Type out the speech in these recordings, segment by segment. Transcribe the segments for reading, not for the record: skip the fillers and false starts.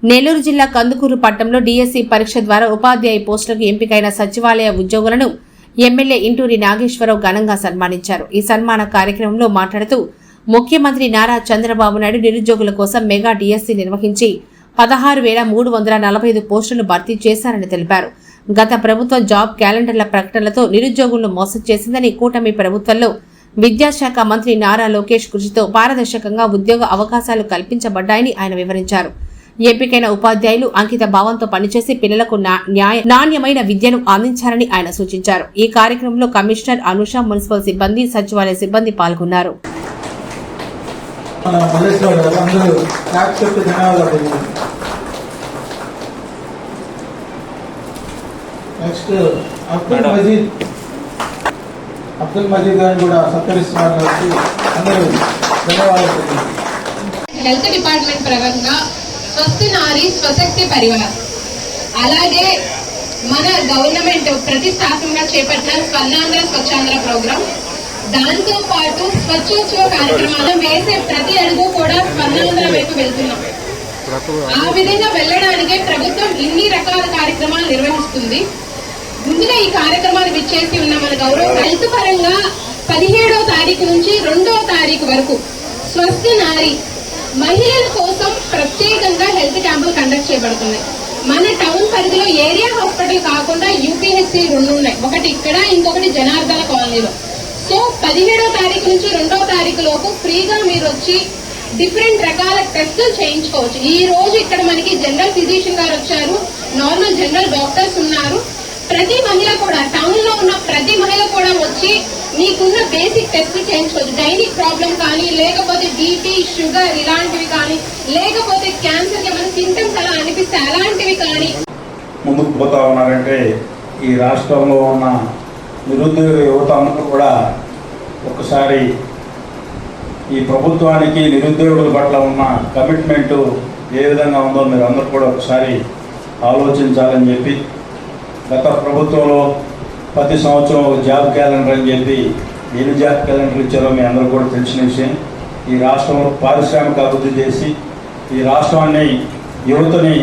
నెల్లూరు జిల్లా కందుకూరు పట్టణంలో డిఎస్సి పరీక్ష ద్వారా ఉపాధ్యాయ పోస్టులకు ఎంపికైన సచివాలయ ఉద్యోగులను ఎమ్మెల్యే ఇంటూరి నాగేశ్వరరావు ఘనంగా సన్మానించారు. ఈ సన్మాన కార్యక్రమంలో మాట్లాడుతూ ముఖ్యమంత్రి నారా చంద్రబాబు నాయుడు నిరుద్యోగుల కోసం మెగా డిఎస్సి నిర్వహించి 16,345 పోస్టులను భర్తీ చేశారని తెలిపారు. గత ప్రభుత్వం జాబ్ క్యాలెండర్ల ప్రకటనలతో నిరుద్యోగులను మోసం చేసిందని, కూటమి ప్రభుత్వంలో విద్యాశాఖ మంత్రి నారా లోకేష్ కృషితో పారదర్శకంగా ఉద్యోగ అవకాశాలు కల్పించబడ్డాయని ఆయన వివరించారు. ఎంపికైన ఉపాధ్యాయులు అంకిత భావంతో పనిచేసి పిల్లలకు నాణ్యమైన విద్యను అందించారని ఆయన సూచించారు. ఈ కార్యక్రమంలో కమిషనర్ అనుష, మున్సిపల్ సిబ్బంది, సచివాలయ సిబ్బంది పాల్గొన్నారు. అబ్దుల్ మజీద్ గారిని కూడా సత్కరిస్తున్నారు. అందరూ ధన్యవాదాలు. హెల్త్ డిపార్ట్మెంట్ పరంగా స్వస్తి నారీ స్వశక్తి పరివార్, అలాగే మన గవర్నమెంట్ ప్రతిష్టాత్మకంగా చేపట్టిన స్వర్ణాంధ్ర స్వచ్ఛాంధ్ర ప్రోగ్రాం, దాంతో పాటు స్వచ్ఛోత్సవ కార్యక్రమాలు వేసే ప్రతి అడుగు కూడా స్వర్ణాంధ్ర వైపు వెళ్తున్నాం. ఆ విధంగా వెళ్లడానికే ప్రభుత్వం ఇన్ని రకాల కార్యక్రమాలు నిర్వహిస్తుంది. ముందుగా ఈ కార్యక్రమాన్ని విచ్చేసి ఉన్న మన గౌరవ హెల్త్ పరంగా 17వ తారీఖు నుంచి 2వ తారీఖు వరకు స్వస్తి నారీ మహిళల కోసం ప్రత్యేకంగా హెల్త్ క్యాంపులు కండక్ట్ చేయబడుతున్నాయి. మన టౌన్ పరిధిలో ఏరియా హాస్పిటల్ కాకుండా యూపీహెచ్సి 2 ఉన్నాయి, ఒకటి ఇక్కడ, ఇంకొకటి జనార్దన కాలనీలో. సో 17వ తారీఖు నుంచి 2వ తారీఖు లోపు ఫ్రీగా మీరు వచ్చి డిఫరెంట్ రకాల టెస్టులు చేయించుకోవచ్చు. ఈ రోజు ఇక్కడ మనకి జనరల్ ఫిజిషియన్ గారు వచ్చారు, నార్మల్ జనరల్ డాక్టర్స్ ఉన్నారు. ప్రతి మహిళ కూడా, టౌన్ లో ఉన్న ప్రతి మహిళ కూడా వచ్చి మీకున్న బేసిక్ టెస్ట్ చేయించుకోవచ్చు. డైనిక్ ప్రాబ్లం కానీ, లేకపోతే బీపీ, షుగర్ ఇలాంటివి కానీ, లేకపోతే క్యాన్సర్ ఏమైనా సింటమ్స్ అలా అనిపిస్తే అలాంటివి కానీ. ముందుకు పోతా ఉన్నారంటే ఈ రాష్ట్రంలో ఉన్న నిరుద్యోగ యువత అందరూ కూడా ఒకసారి ఈ ప్రభుత్వానికి నిరుద్యోగుల పట్ల ఉన్న కమిట్మెంటు ఏ విధంగా ఉందో మీరు అందరూ కూడా ఒకసారి ఆలోచించాలని చెప్పి, గత ప్రభుత్వంలో ప్రతి సంవత్సరం ఒక జాబ్ క్యాలెండర్ అని చెప్పి ఎన్ని జాబ్ క్యాలెండర్ ఇచ్చారో మీ అందరూ కూడా తెలిసిన విషయం. ఈ రాష్ట్రంలో పారిశ్రామిక అభివృద్ధి చేసి ఈ రాష్ట్రాన్ని, యువతని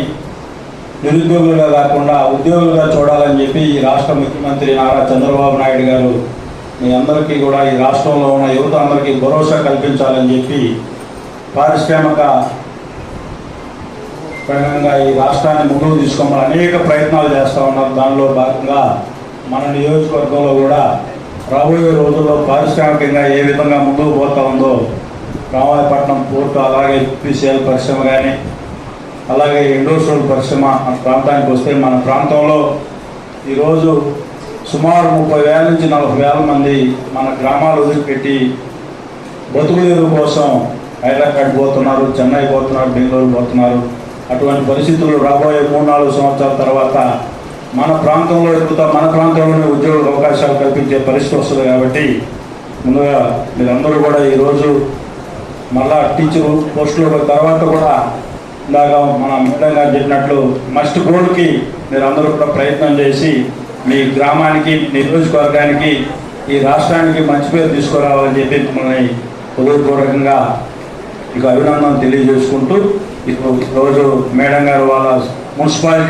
నిరుద్యోగులుగా కాకుండా ఉద్యోగులుగా చూడాలని చెప్పి ఈ రాష్ట్ర ముఖ్యమంత్రి నారా చంద్రబాబు నాయుడు గారు మీ అందరికీ కూడా, ఈ రాష్ట్రంలో ఉన్న యువత అందరికీ భరోసా కల్పించాలని చెప్పి పారిశ్రామిక పరంగా ఈ రాష్ట్రాన్ని ముందుకు తీసుకోమని అనేక ప్రయత్నాలు చేస్తూ ఉన్నారు. దానిలో భాగంగా మన నియోజకవర్గంలో కూడా రాబోయే రోజుల్లో పారిశ్రామికంగా ఏ విధంగా ముందుకు పోతా ఉందో, రామాయపట్నం పోర్టు, అలాగే పీసీఎల్ పరిశ్రమ కానీ, అలాగే ఇండస్ట్రియల్ పరిశ్రమ మన ప్రాంతానికి వస్తే, మన ప్రాంతంలో ఈరోజు సుమారు 30,000 నుంచి 40,000 మంది మన గ్రామాలు వదిలిపెట్టి బతుకుదేరు కోసం హైదరాబాద్ పోతున్నారు, చెన్నై పోతున్నారు, బెంగళూరు పోతున్నారు. అటువంటి పరిస్థితులు రాబోయే 3-4 సంవత్సరాల తర్వాత మన ప్రాంతంలో ఎదుగుతా, మన ప్రాంతంలోనే ఉద్యోగ అవకాశాలు కల్పించే పరిస్థితి వస్తుంది. కాబట్టి ముందుగా మీరందరూ కూడా ఈరోజు మళ్ళా టీచరు పోస్టుల తర్వాత కూడా ఇందాక మన మేడం గారు చెప్పినట్లు మస్ట్ గోల్కి మీరందరూ కూడా ప్రయత్నం చేసి మీ గ్రామానికి, నియోజకవర్గానికి, ఈ రాష్ట్రానికి మంచి పేరు తీసుకురావాలని చెప్పి మిమ్మల్ని హృదయపూర్వకంగా ఇక అభినందనలు తెలియజేసుకుంటూ, ఈరోజు మేడం గారు వాళ్ళ మున్సిపాలిటీ